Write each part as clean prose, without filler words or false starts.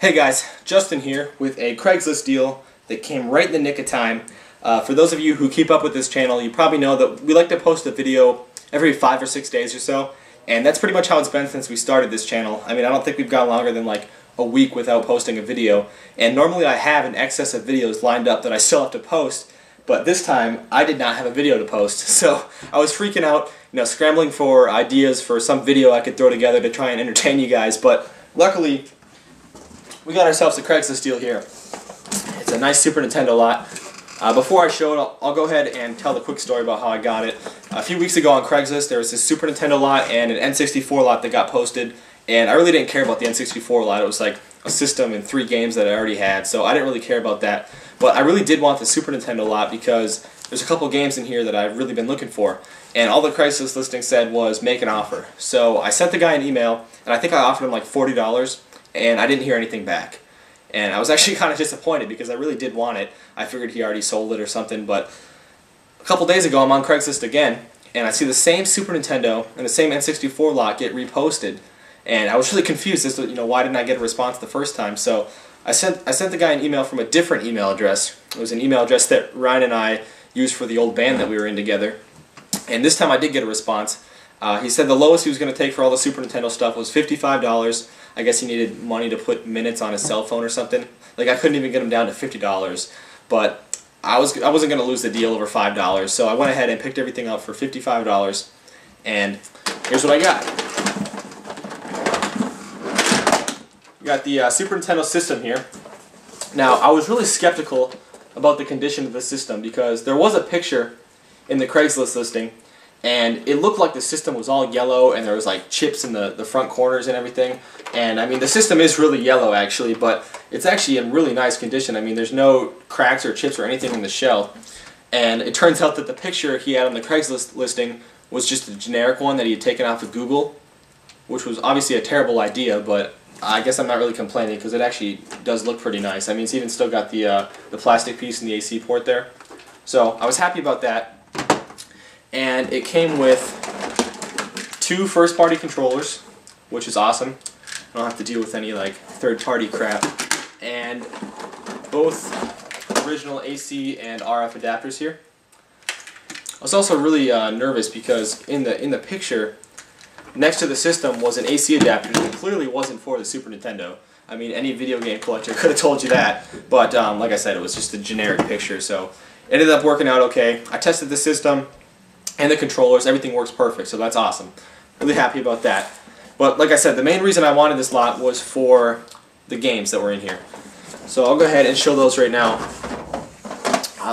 Hey guys, Justin here with a Craigslist deal that came right in the nick of time. For those of you who keep up with this channel, you probably know that we like to post a video every 5 or 6 days or so, and that's pretty much how it's been since we started this channel. I mean, I don't think we've gone longer than like a week without posting a video, and normally I have an excess of videos lined up that I still have to post, but this time I did not have a video to post, so I was freaking out, scrambling for ideas for some video I could throw together to try and entertain you guys, but luckily we got ourselves a Craigslist deal here. It's a nice Super Nintendo lot. Before I show it, I'll go ahead and tell the quick story about how I got it. A few weeks ago on Craigslist, there was this Super Nintendo lot and an N64 lot that got posted, and I really didn't care about the N64 lot. It was like a system and 3 games that I already had, so I didn't really care about that. But I really did want the Super Nintendo lot because there's a couple games in here that I've really been looking for, and all the Craigslist listing said was make an offer. So I sent the guy an email, and I think I offered him like $40, and I didn't hear anything back. And I was actually kind of disappointed because I really did want it. I figured he already sold it or something, but a couple days ago I'm on Craigslist again, and I see the same Super Nintendo and the same N64 lot get reposted, and I was really confused as to why didn't I get a response the first time. So I sent the guy an email from a different email address. It was an email address that Ryan and I used for the old band that we were in together, and this time I did get a response. He said the lowest he was going to take for all the Super Nintendo stuff was $55. I guess he needed money to put minutes on his cell phone or something. Like, I couldn't even get him down to $50. But I wasn't going to lose the deal over $5, so I went ahead and picked everything up for $55. And here's what I got. We got the Super Nintendo system here. Now, I was really skeptical about the condition of the system because there was a picture in the Craigslist listing, and it looked like the system was all yellow and there was like chips in the front corners and everything. And I mean, the system is really yellow actually, but it's actually in really nice condition. I mean, there's no cracks or chips or anything in the shell. And it turns out that the picture he had on the Craigslist listing was just a generic one that he had taken off of Google, which was obviously a terrible idea, but I guess I'm not really complaining because it actually does look pretty nice. I mean, it's even still got the plastic piece and the AC port there. So I was happy about that. And it came with 2 first-party controllers, which is awesome. I don't have to deal with any like third-party crap. And both original AC and RF adapters here. I was also really nervous because in the picture next to the system was an AC adapter that clearly wasn't for the Super Nintendo. I mean, any video game collector could have told you that, but like I said, it was just a generic picture, so it ended up working out okay. I tested the system and the controllers, everything works perfect, so that's awesome. Really happy about that. But like I said, the main reason I wanted this lot was for the games that were in here. So I'll go ahead and show those right now.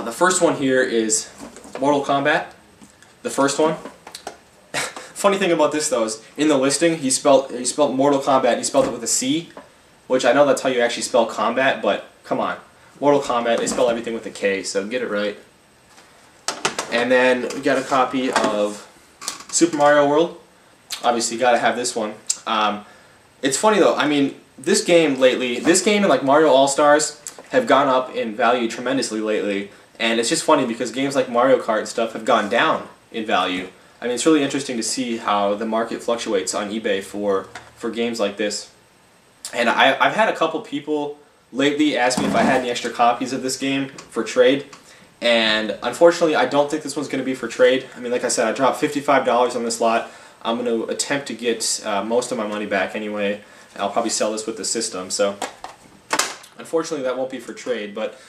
The first one here is Mortal Kombat, the first one. Funny thing about this though is, in the listing, he spelled Mortal Kombat, he spelled it with a C, which I know that's how you actually spell combat, but come on. Mortal Kombat, they spell everything with a K, so get it right. And then we got a copy of Super Mario World. Obviously, got to have this one. It's funny though. I mean, this game and like Mario All-Stars have gone up in value tremendously lately. And it's just funny because games like Mario Kart and stuff have gone down in value. I mean, it's really interesting to see how the market fluctuates on eBay for games like this. And I've had a couple people lately ask me if I had any extra copies of this game for trade. And unfortunately, I don't think this one's going to be for trade. I mean, like I said, I dropped $55 on this lot. I'm going to attempt to get most of my money back anyway. I'll probably sell this with the system. So, unfortunately, that won't be for trade, but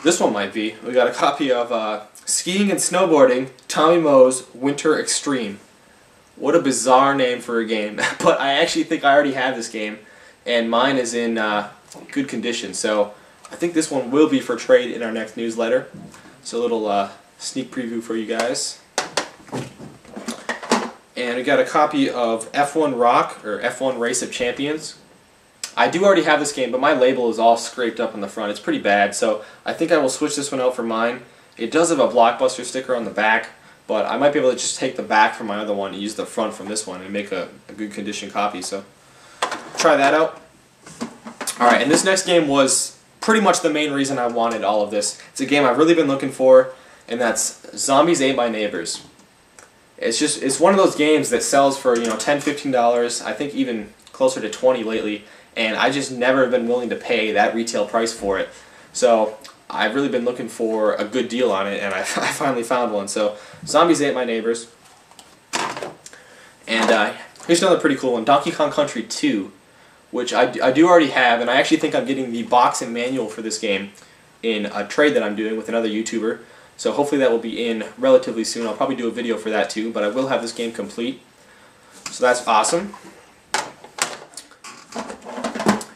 this one might be. We got a copy of Skiing and Snowboarding, Tommy Moe's Winter Extreme. What a bizarre name for a game. But I actually think I already have this game, and mine is in good condition. So I think this one will be for trade in our next newsletter. So a little sneak preview for you guys. And we got a copy of F1 Rock, or F1 Race of Champions. I do already have this game, but my label is all scraped up on the front. It's pretty bad, so I think I will switch this one out for mine. It does have a Blockbuster sticker on the back, but I might be able to just take the back from my other one and use the front from this one and make a good condition copy. So try that out. Alright, and this next game was pretty much the main reason I wanted all of this. It's a game I've really been looking for, and that's Zombies Ate My Neighbors. It's one of those games that sells for $10, $15, I think even closer to $20 lately, and I just never have been willing to pay that retail price for it. So I've really been looking for a good deal on it, and I finally found one. So Zombies Ate My Neighbors. And here's another pretty cool one, Donkey Kong Country 2, which I do already have, and I actually think I'm getting the box and manual for this game in a trade that I'm doing with another YouTuber. So hopefully that will be in relatively soon. I'll probably do a video for that too, but I will have this game complete. So that's awesome.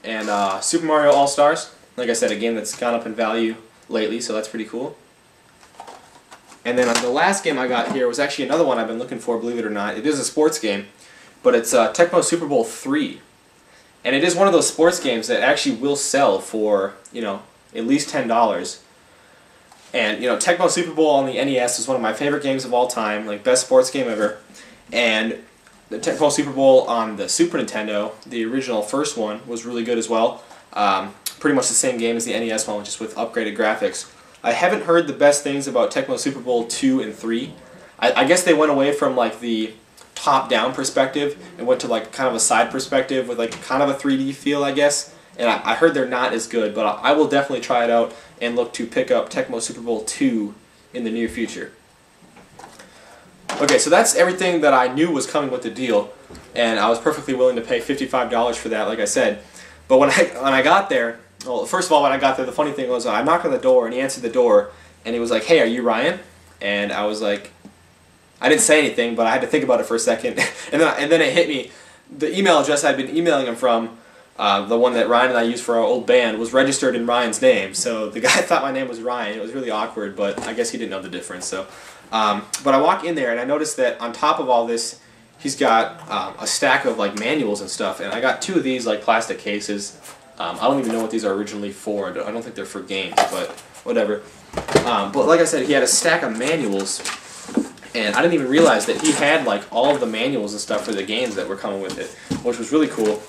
And Super Mario All-Stars, like I said, a game that's gone up in value lately, so that's pretty cool. And then the last game I got here was actually another one I've been looking for, believe it or not. It is a sports game, but it's Tecmo Super Bowl 3. And it is one of those sports games that actually will sell for, you know, at least $10. And, you know, Tecmo Super Bowl on the NES is one of my favorite games of all time, like best sports game ever. And the Tecmo Super Bowl on the Super Nintendo, the original first one, was really good as well. Pretty much the same game as the NES one, just with upgraded graphics. I haven't heard the best things about Tecmo Super Bowl 2 and 3. I guess they went away from like the top-down perspective and went to like kind of a side perspective with like kind of a 3D feel, I guess. And I heard they're not as good, but I will definitely try it out and look to pick up Tecmo Super Bowl 2 in the near future. Okay, so that's everything that I knew was coming with the deal, and I was perfectly willing to pay $55 for that, like I said. But when I got there, well, first of all, when I got there, the funny thing was I knocked on the door, and he answered the door, and he was like, "Hey, are you Ryan?" And I was like, I didn't say anything, but I had to think about it for a second, and then it hit me. The email address I'd been emailing him from, the one that Ryan and I used for our old band, was registered in Ryan's name, so the guy thought my name was Ryan. It was really awkward, but I guess he didn't know the difference. So, but I walk in there, and I noticed that on top of all this, he's got a stack of like manuals and stuff, and I got two of these like plastic cases. I don't even know what these are originally for. I don't think they're for games, but whatever. But like I said, he had a stack of manuals, and I didn't even realize that he had like all of the manuals and stuff for the games that were coming with it, which was really cool.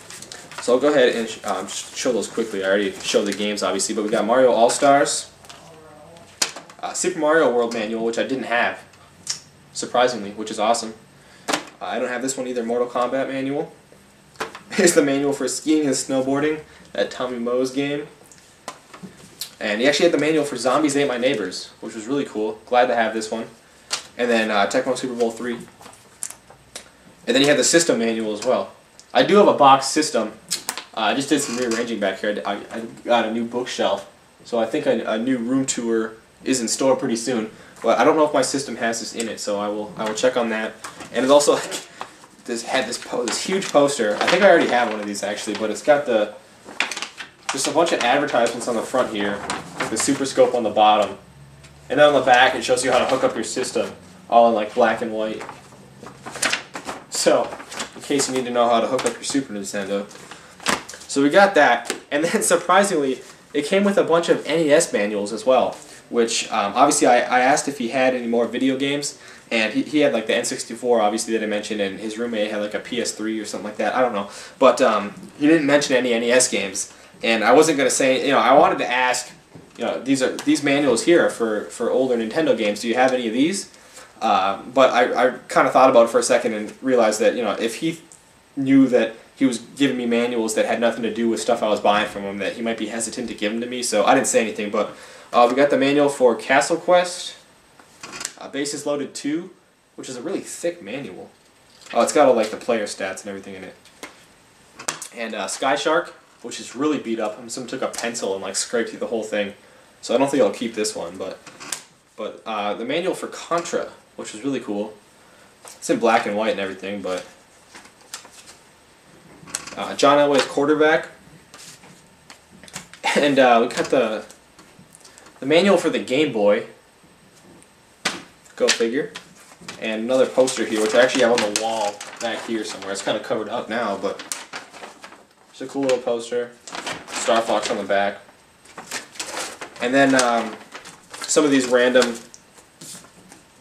So I'll go ahead and just show those quickly. I already showed the games, obviously, but we got Mario All-Stars, Super Mario World Manual, which I didn't have, surprisingly, which is awesome. I don't have this one either, Mortal Kombat Manual. Here's the manual for skiing and snowboarding, that Tommy Moe's game. And he actually had the manual for Zombies Ate My Neighbors, which was really cool. Glad to have this one. And then Tecmo Super Bowl 3. And then you have the system manual as well. I do have a box system. I just did some rearranging back here. I got a new bookshelf, so I think a new room tour is in store pretty soon. But I don't know if my system has this in it, so I will check on that. And it's also like this huge poster. I think I already have one of these actually, but it's got just a bunch of advertisements on the front here, the Super Scope on the bottom, and then on the back it shows you how to hook up your system, all in like black and white. So, in case you need to know how to hook up your Super Nintendo. So we got that, and then surprisingly, it came with a bunch of NES manuals as well, which obviously I asked if he had any more video games, and he had like the N64 obviously that I mentioned, and his roommate had like a PS3 or something like that, I don't know. But he didn't mention any NES games, and I wasn't going to say, I wanted to ask, these manuals here are for older Nintendo games, do you have any of these? But I kind of thought about it for a second and realized that, if he knew that he was giving me manuals that had nothing to do with stuff I was buying from him, that he might be hesitant to give them to me, so I didn't say anything. But we got the manual for Castle Quest, Bases Loaded 2, which is a really thick manual. Oh, it's got all like the player stats and everything in it. And Sky Shark, which is really beat up. Someone took a pencil and like scraped through the whole thing. So I don't think I'll keep this one, but the manual for Contra, which was really cool. It's in black and white and everything, but John Elway's Quarterback, and we got the manual for the Game Boy. Go figure. And another poster here, which I actually have on the wall back here somewhere. It's kind of covered up now, but it's a cool little poster. Star Fox on the back. And then some of these random,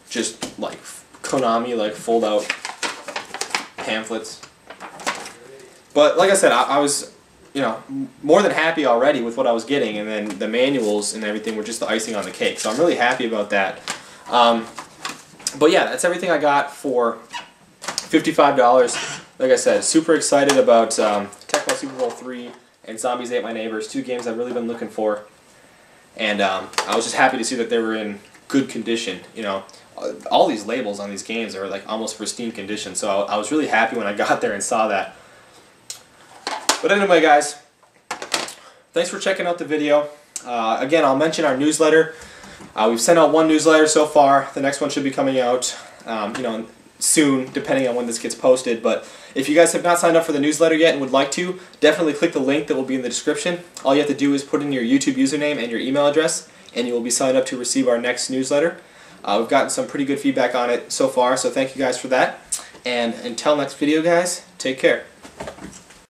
just like Konami, like fold-out pamphlets. But like I said, I was, more than happy already with what I was getting, and then the manuals and everything were just the icing on the cake. So I'm really happy about that. But yeah, that's everything I got for $55. Like I said, super excited about Tecmo Tecmo Super Bowl 3 and Zombies Ate My Neighbors, 2 games I've really been looking for. And I was just happy to see that they were in good condition. You know, all these labels on these games are like almost pristine condition, so I was really happy when I got there and saw that. But anyway, guys, thanks for checking out the video. Again, I'll mention our newsletter. We've sent out 1 newsletter so far. The next one should be coming out, you know, soon, depending on when this gets posted. But if you guys have not signed up for the newsletter yet and would like to, definitely click the link that will be in the description. All you have to do is put in your YouTube username and your email address, and you will be signed up to receive our next newsletter. We've gotten some pretty good feedback on it so far, so thank you guys for that. And until next video, guys, take care.